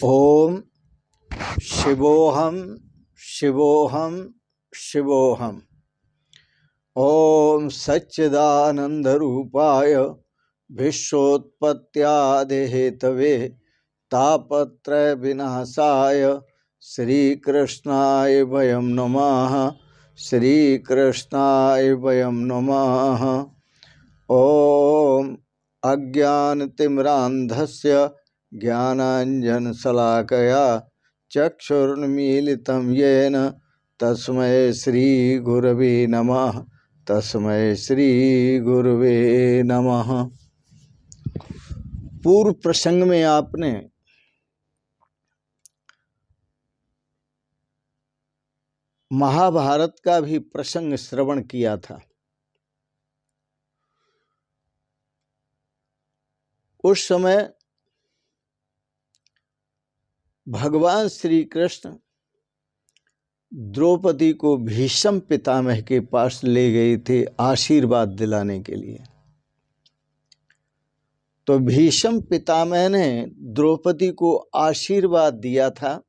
ओम शिवोहम शिवोहम शिवोहम। ओम सच्चिदानंद रूपाय विश्वोत्पत्त्यादिहेतवे तापत्रय विनाशाय श्रीकृष्णाय वयं नमः। श्रीकृष्णाय वयं नमः। ओम अज्ञानतिमिरान्धस्य ज्ञानाञ्जनशलाकया चक्षुरुन्मीलितं येन तस्मै श्रीगुरवे नमः। तस्मै श्रीगुरवे नमः। पूर्व प्रसंग में आपने महाभारत का भी प्रसंग श्रवण किया था। उस समय भगवान श्री कृष्ण द्रौपदी को भीष्म पितामह के पास ले गए थे आशीर्वाद दिलाने के लिए। तो भीष्म पितामह ने द्रौपदी को आशीर्वाद दिया था,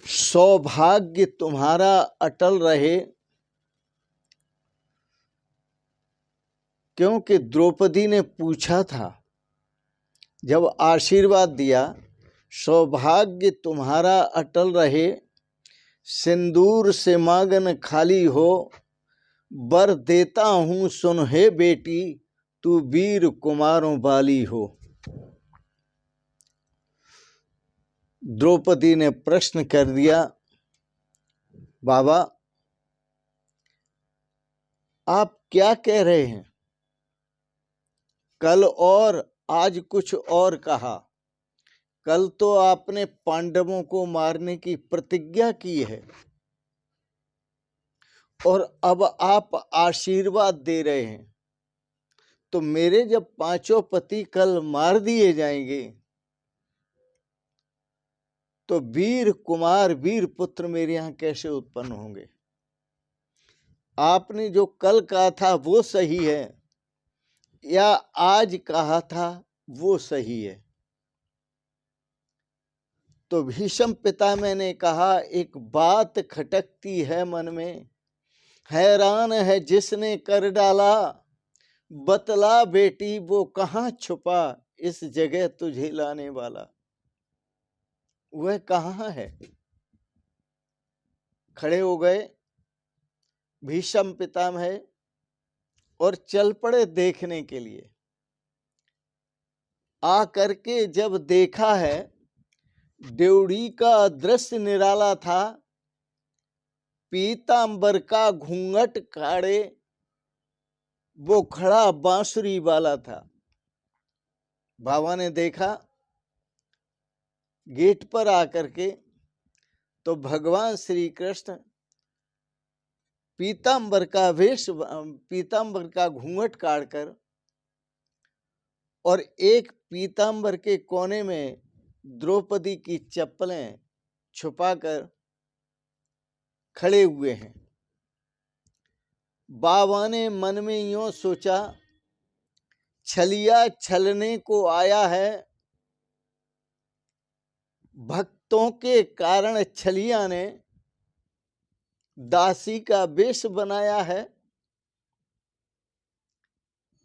सौभाग्य तुम्हारा अटल रहे। क्योंकि द्रौपदी ने पूछा था, जब आशीर्वाद दिया, सौभाग्य तुम्हारा अटल रहे, सिंदूर से मांगन खाली हो, वर देता हूँ सुन हे बेटी, तू वीर कुमारों वाली हो। द्रौपदी ने प्रश्न कर दिया, बाबा आप क्या कह रहे हैं? कल और आज कुछ और कहा। कल तो आपने पांडवों को मारने की प्रतिज्ञा की है और अब आप आशीर्वाद दे रहे हैं। तो मेरे जब पांचों पति कल मार दिए जाएंगे तो वीर कुमार वीर पुत्र मेरे यहाँ कैसे उत्पन्न होंगे? आपने जो कल कहा था वो सही है या आज कहा था वो सही है? तो भीष्म पितामह ने कहा, एक बात खटकती है मन में, हैरान है जिसने कर डाला, बतला बेटी वो कहाँ छुपा, इस जगह तुझे लाने वाला वह कहाँ है? खड़े हो गए भीष्म पितामह और चल पड़े देखने के लिए। आ करके जब देखा है, ड्योढ़ी का दृश्य निराला था। पीतांबर का घूंघट काढ़े वो खड़ा बांसुरी वाला था। बाबा ने देखा गेट पर आकर के, तो भगवान श्री कृष्ण पीतांबर का वेश, पीतांबर का घूंघट काढ़कर और एक पीतांबर के कोने में द्रौपदी की चप्पलें छुपाकर खड़े हुए हैं। बाबा ने मन में यूं सोचा, छलिया छलने को आया है, भक्तों के कारण छलिया ने दासी का वेश बनाया है।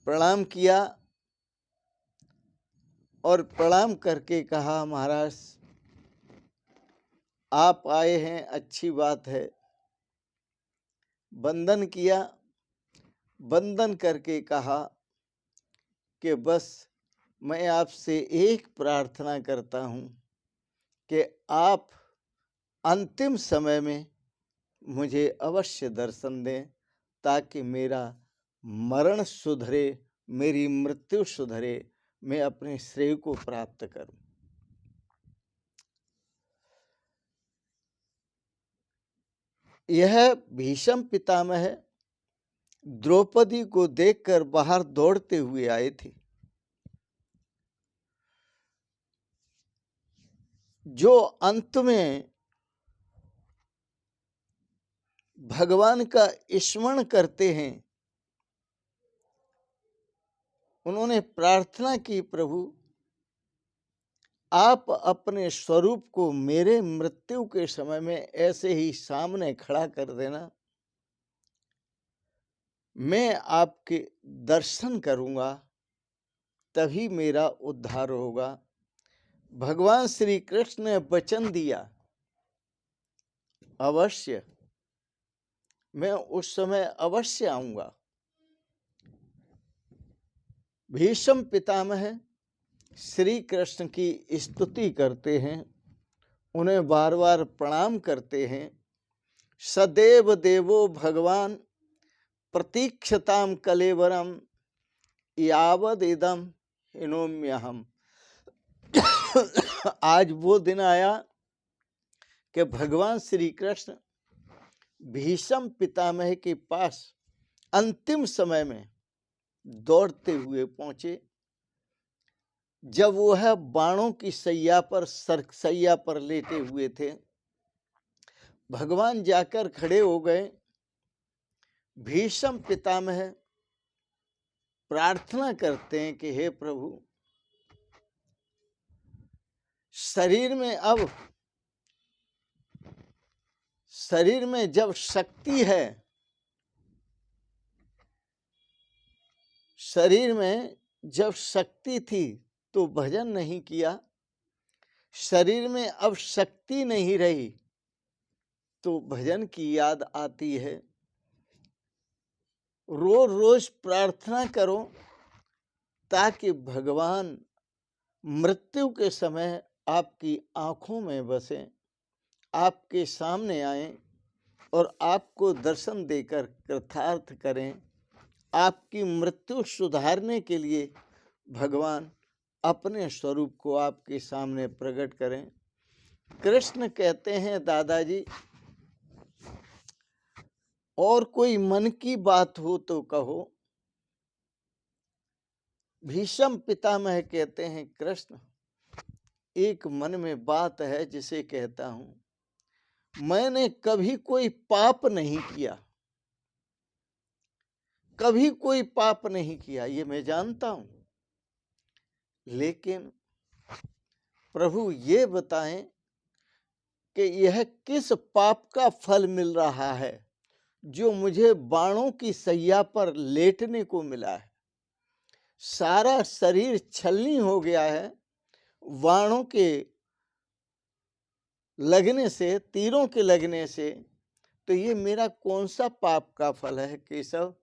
प्रणाम किया और प्रणाम करके कहा, महाराज आप आए हैं, अच्छी बात है। वंदन किया, वंदन करके कहा कि बस मैं आपसे एक प्रार्थना करता हूं कि आप अंतिम समय में मुझे अवश्य दर्शन दें, ताकि मेरा मरण सुधरे, मेरी मृत्यु सुधरे, मैं अपने श्रेय को प्राप्त करूं। यह भीष्म पितामह द्रौपदी को देखकर बाहर दौड़ते हुए आए थे। जो अंत में भगवान का स्मरण करते हैं, उन्होंने प्रार्थना की, प्रभु आप अपने स्वरूप को मेरे मृत्यु के समय में ऐसे ही सामने खड़ा कर देना। मैं आपके दर्शन करूंगा, तभी मेरा उद्धार होगा। भगवान श्री कृष्ण ने वचन दिया, अवश्य मैं उस समय अवश्य आऊंगा। भीष्म पितामह श्री कृष्ण की स्तुति करते हैं, उन्हें बार बार प्रणाम करते हैं। सदैव देवो भगवान प्रतीक्षताम कलेवरम यावद इदम हिनोम्यहम। आज वो दिन आया कि भगवान श्री कृष्ण भीष्म पितामह के पास अंतिम समय में दौड़ते हुए पहुंचे। जब वह बाणों की सैया पर लेटे हुए थे, भगवान जाकर खड़े हो गए। भीष्म पितामह प्रार्थना करते हैं कि हे प्रभु, शरीर में जब शक्ति है, शरीर में जब शक्ति थी तो भजन नहीं किया, शरीर में अब शक्ति नहीं रही तो भजन की याद आती है। रोज रोज प्रार्थना करो ताकि भगवान मृत्यु के समय आपकी आंखों में बसे, आपके सामने आए और आपको दर्शन देकर कृतार्थ करें। आपकी मृत्यु सुधारने के लिए भगवान अपने स्वरूप को आपके सामने प्रकट करें। कृष्ण कहते हैं, दादाजी और कोई मन की बात हो तो कहो। भीष्म पितामह कहते हैं, कृष्ण एक मन में बात है जिसे कहता हूं। मैंने कभी कोई पाप नहीं किया, कभी कोई पाप नहीं किया, ये मैं जानता हूं। लेकिन प्रभु ये बताएं कि यह किस पाप का फल मिल रहा है जो मुझे बाणों की सैया पर लेटने को मिला है। सारा शरीर छलनी हो गया है बाणों के लगने से, तीरों के लगने से। तो ये मेरा कौन सा पाप का फल है केशव?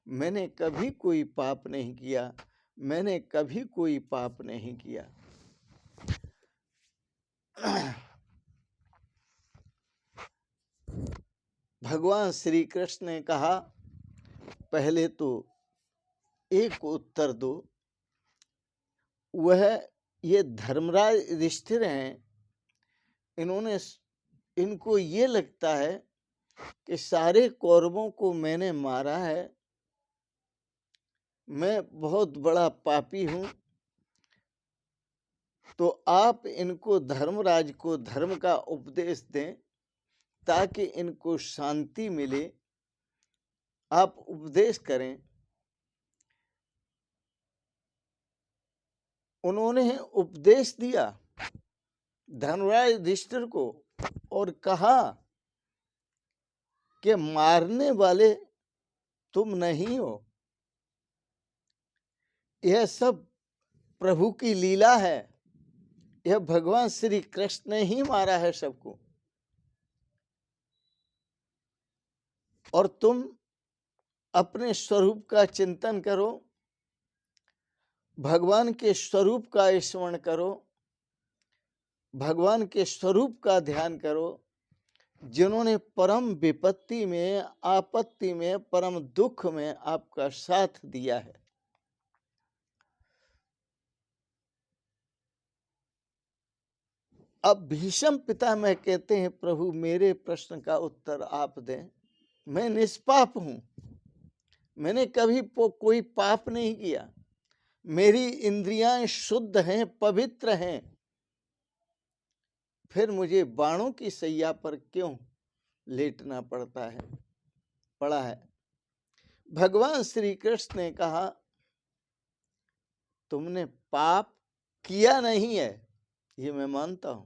मैंने कभी कोई पाप नहीं किया, मैंने कभी कोई पाप नहीं किया। भगवान श्री कृष्ण ने कहा, पहले तो एक उत्तर दो। वह ये धर्मराज युधिष्ठिर हैं, इनको ये लगता है कि सारे कौरवों को मैंने मारा है, मैं बहुत बड़ा पापी हूं। तो आप इनको, धर्मराज को धर्म का उपदेश दें ताकि इनको शांति मिले। आप उपदेश करें। उन्होंने उपदेश दिया धर्मराज युधिष्ठिर को और कहा कि मारने वाले तुम नहीं हो, यह सब प्रभु की लीला है, यह भगवान श्री कृष्ण ने ही मारा है सबको। और तुम अपने स्वरूप का चिंतन करो, भगवान के स्वरूप का स्मरण करो, भगवान के स्वरूप का ध्यान करो, जिन्होंने परम विपत्ति में, आपत्ति में, परम दुख में आपका साथ दिया है। अब भीष्म पितामह कहते हैं, प्रभु मेरे प्रश्न का उत्तर आप दें। मैं निष्पाप हूं, मैंने कभी कोई पाप नहीं किया, मेरी इंद्रियां शुद्ध हैं, पवित्र हैं, फिर मुझे बाणों की सैया पर क्यों लेटना पड़ा है। भगवान श्री कृष्ण ने कहा, तुमने पाप किया नहीं है, ये मैं मानता हूं,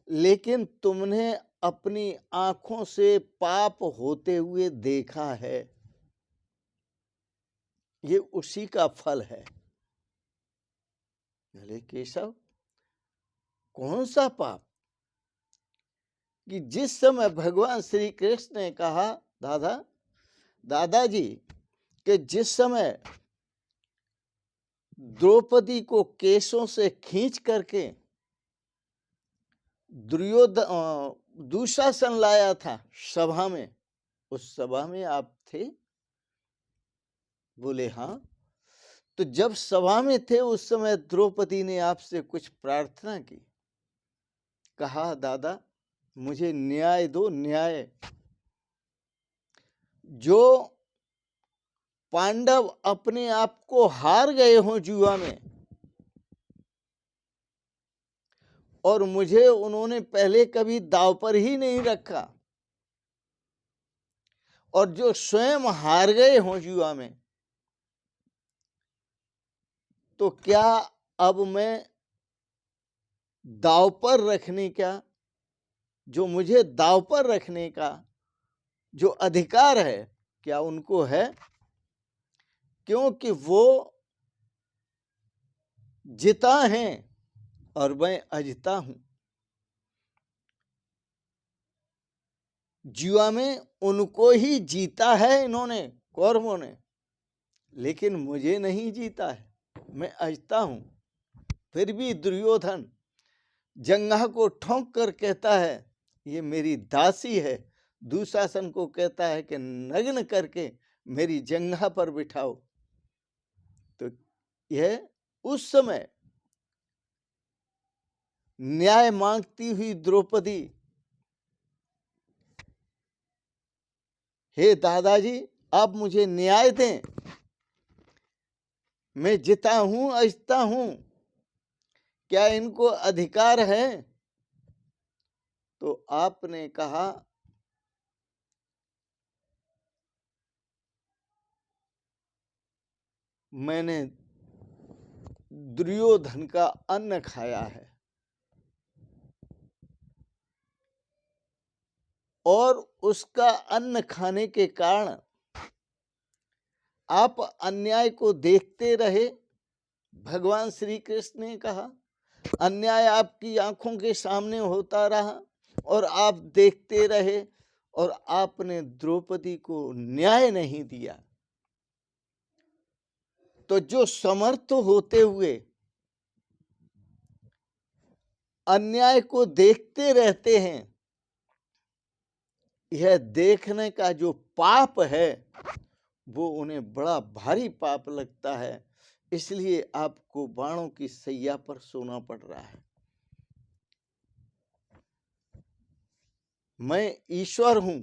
लेकिन तुमने अपनी आंखों से पाप होते हुए देखा है, ये उसी का फल है। बोले केशव, कौन सा पाप? कि जिस समय भगवान श्री कृष्ण ने कहा दादाजी कि जिस समय द्रौपदी को केशों से खींच करके दुशासन लाया था सभा में, उस सभा में आप थे? बोले हाँ। तो जब सभा में थे उस समय द्रौपदी ने आपसे कुछ प्रार्थना की, कहा दादा मुझे न्याय दो, न्याय। जो पांडव अपने आप को हार गए हों जुआ में, और मुझे उन्होंने पहले कभी दांव पर ही नहीं रखा, और जो स्वयं हार गए हों जुआ में, तो क्या अब मैं दांव पर रखने का, जो मुझे दांव पर रखने का जो अधिकार है, क्या उनको है? क्योंकि वो जिता है और मैं अजिता हूं। जुआ में उनको ही जीता है इन्होंने, कौरवों ने, लेकिन मुझे नहीं जीता है, मैं अजिता हूं। फिर भी दुर्योधन जंघा को ठोंक कर कहता है ये मेरी दासी है, दुशासन को कहता है कि नग्न करके मेरी जंघा पर बिठाओ। तो यह उस समय न्याय मांगती हुई द्रौपदी, हे दादाजी आप मुझे न्याय दें, मैं जिता हूं अजिता हूं, क्या इनको अधिकार है? तो आपने कहा मैंने दुर्योधन का अन्न खाया है, और उसका अन्न खाने के कारण आप अन्याय को देखते रहे। भगवान श्री कृष्ण ने कहा अन्याय आपकी आंखों के सामने होता रहा और आप देखते रहे, और आपने द्रौपदी को न्याय नहीं दिया। तो जो समर्थ होते हुए अन्याय को देखते रहते हैं, यह देखने का जो पाप है वो उन्हें बड़ा भारी पाप लगता है, इसलिए आपको बाणों की सैया पर सोना पड़ रहा है। मैं ईश्वर हूं,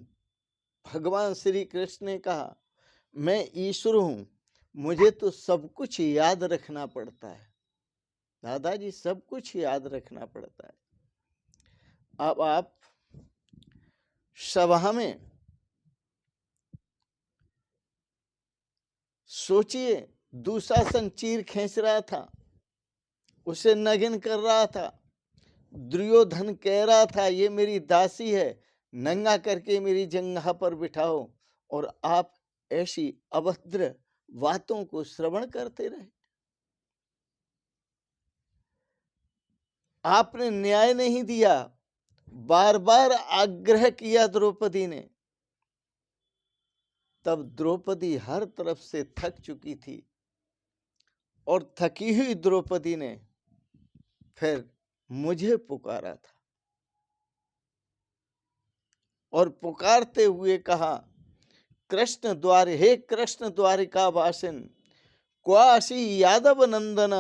भगवान श्री कृष्ण ने कहा मैं ईश्वर हूं, मुझे तो सब कुछ याद रखना पड़ता है। दादाजी सब कुछ याद रखना पड़ता है। अब आप सभा में सोचिए, दुशासन चीर खींच रहा था, उसे नग्न कर रहा था, दुर्योधन कह रहा था ये मेरी दासी है, नंगा करके मेरी जंघा पर बिठाओ, और आप ऐसी अभद्र बातों को श्रवण करते रहे। आपने न्याय नहीं दिया, बार बार आग्रह किया द्रौपदी ने। तब द्रौपदी हर तरफ से थक चुकी थी, और थकी हुई द्रौपदी ने फिर मुझे पुकारा था, और पुकारते हुए कहा कृष्ण द्वार, हे कृष्ण द्वारिका वासिन, क्वासी यादव नंदन,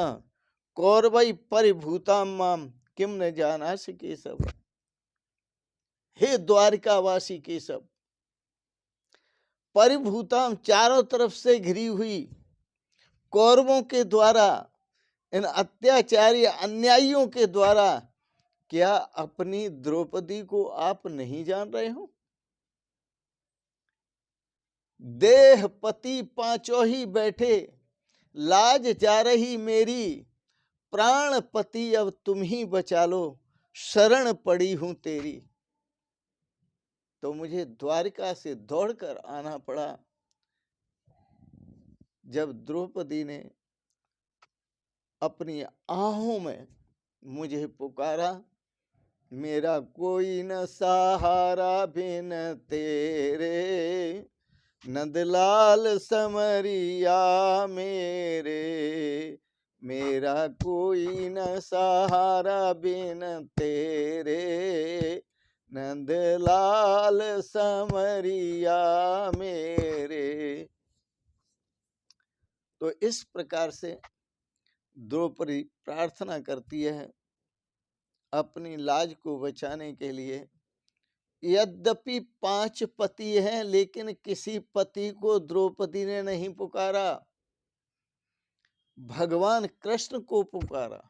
कौरवई परिभूताम माम किम न जानासि केशव। हे द्वारिकावासी केशव, परिभूताम चारों तरफ से घिरी हुई कौरवों के द्वारा, इन अत्याचारी अन्यायियों के द्वारा, क्या अपनी द्रौपदी को आप नहीं जान रहे हो? देह पति पांचों ही बैठे, लाज जा रही मेरी, प्राणपति अब तुम ही बचा लो, शरण पड़ी हूं तेरी। तो मुझे द्वारिका से दौड़कर आना पड़ा। जब द्रौपदी ने अपनी आहों में मुझे पुकारा, मेरा कोई न सहारा बिन तेरे, नंदलाल समरिया मेरे, मेरा कोई न सहारा बिन तेरे, नंदलाल समरिया मेरे। तो इस प्रकार से द्रौपदी प्रार्थना करती है अपनी लाज को बचाने के लिए। यद्यपि 5 पति हैं, लेकिन किसी पति को द्रौपदी ने नहीं पुकारा, भगवान कृष्ण को पुकारा।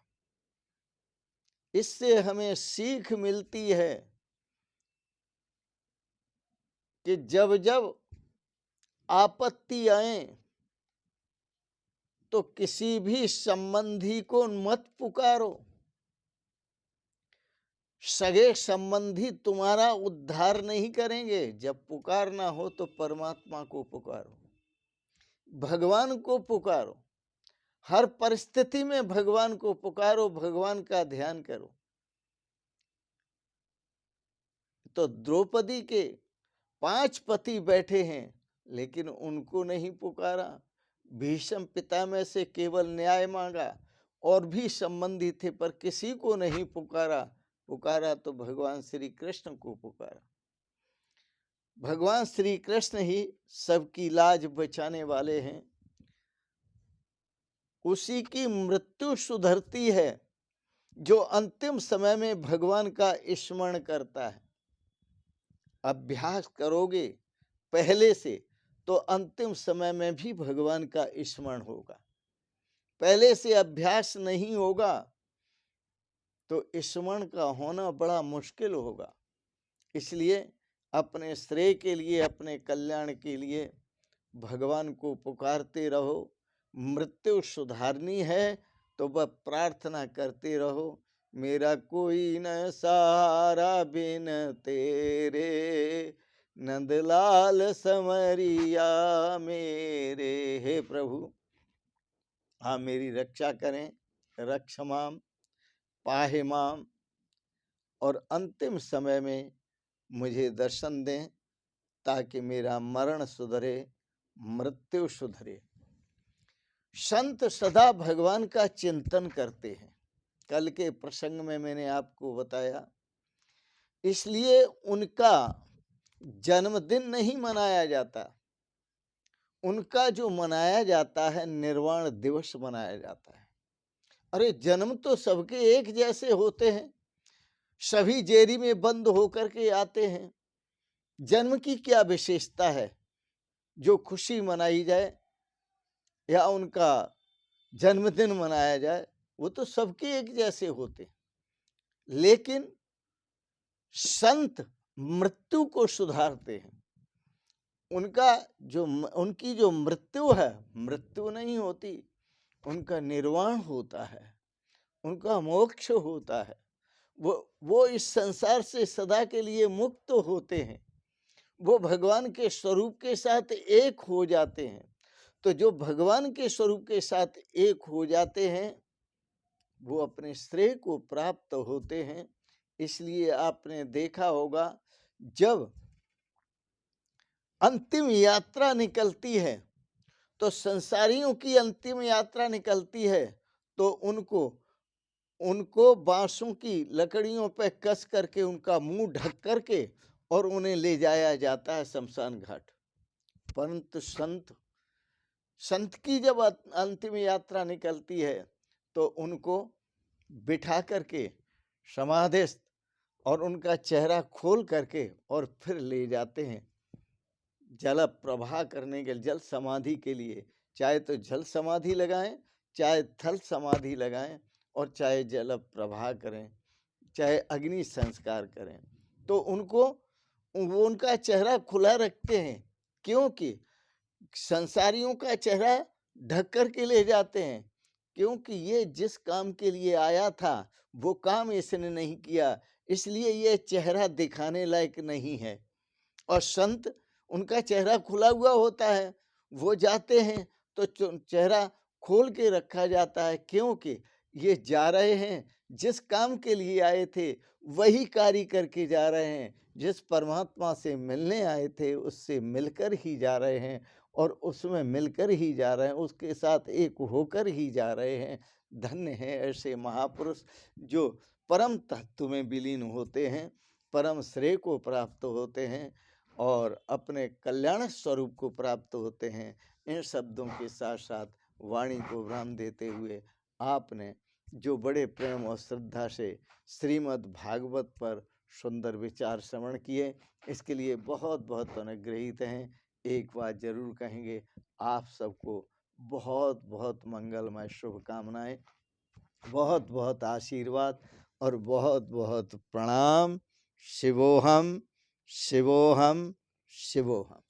इससे हमें सीख मिलती है कि जब जब आपत्ति आए तो किसी भी संबंधी को मत पुकारो। सगे संबंधी तुम्हारा उद्धार नहीं करेंगे। जब पुकारना हो तो परमात्मा को पुकारो, भगवान को पुकारो। हर परिस्थिति में भगवान को पुकारो, भगवान का ध्यान करो। तो द्रौपदी के 5 पति बैठे हैं, लेकिन उनको नहीं पुकारा। भीष्म पितामह से केवल न्याय मांगा, और भी संबंधी थे, पर किसी को नहीं पुकारा। पुकारा तो भगवान श्री कृष्ण को पुकारा। भगवान श्री कृष्ण ही सबकी लाज बचाने वाले हैं। उसी की मृत्यु सुधरती है जो अंतिम समय में भगवान का स्मरण करता है। अभ्यास करोगे पहले से तो अंतिम समय में भी भगवान का स्मरण होगा। पहले से अभ्यास नहीं होगा तो स्मरण का होना बड़ा मुश्किल होगा। इसलिए अपने श्रेय के लिए, अपने कल्याण के लिए भगवान को पुकारते रहो। मृत्यु सुधारनी है तो वह प्रार्थना करते रहो, मेरा कोई न सहारा बिन तेरे, नंदलाल समरिया मेरे। हे प्रभु, हाँ मेरी रक्षा करें, रक्षमाम पाहिमाम, और अंतिम समय में मुझे दर्शन दें ताकि मेरा मरण सुधरे, मृत्यु सुधरे। संत सदा भगवान का चिंतन करते हैं। कल के प्रसंग में मैंने आपको बताया, इसलिए उनका जन्मदिन नहीं मनाया जाता। उनका जो मनाया जाता है, निर्वाण दिवस मनाया जाता है। अरे जन्म तो सबके एक जैसे होते हैं, सभी जेरी में बंद होकर के आते हैं। जन्म की क्या विशेषता है जो खुशी मनाई जाए या उनका जन्मदिन मनाया जाए? वो तो सबके एक जैसे होते। लेकिन संत मृत्यु को सुधारते हैं। उनकी जो मृत्यु है, मृत्यु नहीं होती, उनका निर्वाण होता है, उनका मोक्ष होता है। वो इस संसार से सदा के लिए मुक्त होते हैं। वो भगवान के स्वरूप के साथ एक हो जाते हैं। तो जो भगवान के स्वरूप के साथ एक हो जाते हैं, वो अपने श्रेय को प्राप्त होते हैं। इसलिए आपने देखा होगा, जब अंतिम यात्रा निकलती है तो संसारियों की अंतिम यात्रा निकलती है, तो उनको बांसों की लकड़ियों पर कस करके उनका मुंह ढक करके और उन्हें ले जाया जाता है शमशान घाट। परंतु संत की जब अंतिम यात्रा निकलती है तो उनको बिठा करके समाधिस्थ और उनका चेहरा खोल करके और फिर ले जाते हैं जल प्रवाह करने के, जल समाधि के लिए। चाहे तो जल समाधि लगाएं, चाहे थल समाधि लगाएं, और चाहे जल प्रवाह करें, चाहे अग्नि संस्कार करें, तो वो उनका चेहरा खुला रखते हैं। क्योंकि संसारियों का चेहरा ढक कर के ले जाते हैं, क्योंकि ये जिस काम के लिए आया था वो काम इसने नहीं किया, इसलिए ये चेहरा दिखाने लायक नहीं है। और संत, उनका चेहरा खुला हुआ होता है, वो जाते हैं तो चेहरा खोल के रखा जाता है, क्योंकि ये जा रहे हैं जिस काम के लिए आए थे वही कार्य करके जा रहे हैं, जिस परमात्मा से मिलने आए थे उससे मिलकर ही जा रहे हैं और उसमें मिलकर ही जा रहे हैं, उसके साथ एक होकर ही जा रहे हैं। धन्य है ऐसे महापुरुष जो परम तत्व में विलीन होते हैं, परम श्रेय को प्राप्त होते हैं और अपने कल्याण स्वरूप को प्राप्त होते हैं। इन शब्दों के साथ साथ वाणी को विराम देते हुए आपने जो बड़े प्रेम और श्रद्धा से श्रीमद् भागवत पर सुंदर विचार श्रवण किए, इसके लिए बहुत बहुत अनुग्रहित हैं। एक बात जरूर कहेंगे, आप सबको बहुत बहुत मंगलमय शुभकामनाएं, बहुत बहुत आशीर्वाद और बहुत बहुत प्रणाम। शिवोहम शिवोहम शिवोहम।